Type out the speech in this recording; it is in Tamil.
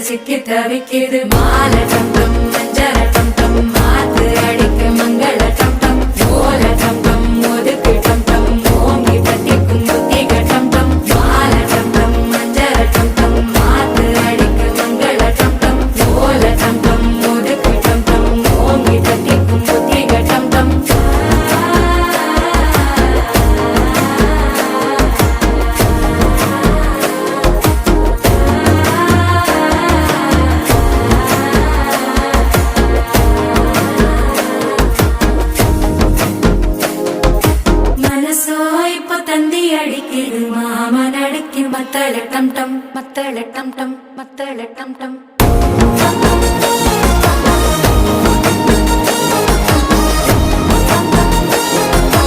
சிக்கி தவிக்குது மாலை டம் டம் மஞ்சள டம் டம் மாத்து அடிக்க மங்கள டம் டம் ஓல டம் டம் ஒதுக்கு டம் டம் ஓங்கி தட்டிக்கும் புத்திக டம் டம் மாலை டம் டம் மஞ்சள டம் டம் மாத்து அடிக்க மங்கள டம் டம் ஓல டம் டம் ஒதுக்கு டம் டம் ஓங்கி தட்டிக்கும் புத்திக டம் டம் தந்தி அடிக்குது மாமன் அடிக்கு மத்தள டம் டம் மத்தள டம் டம் மத்தள டம் டம்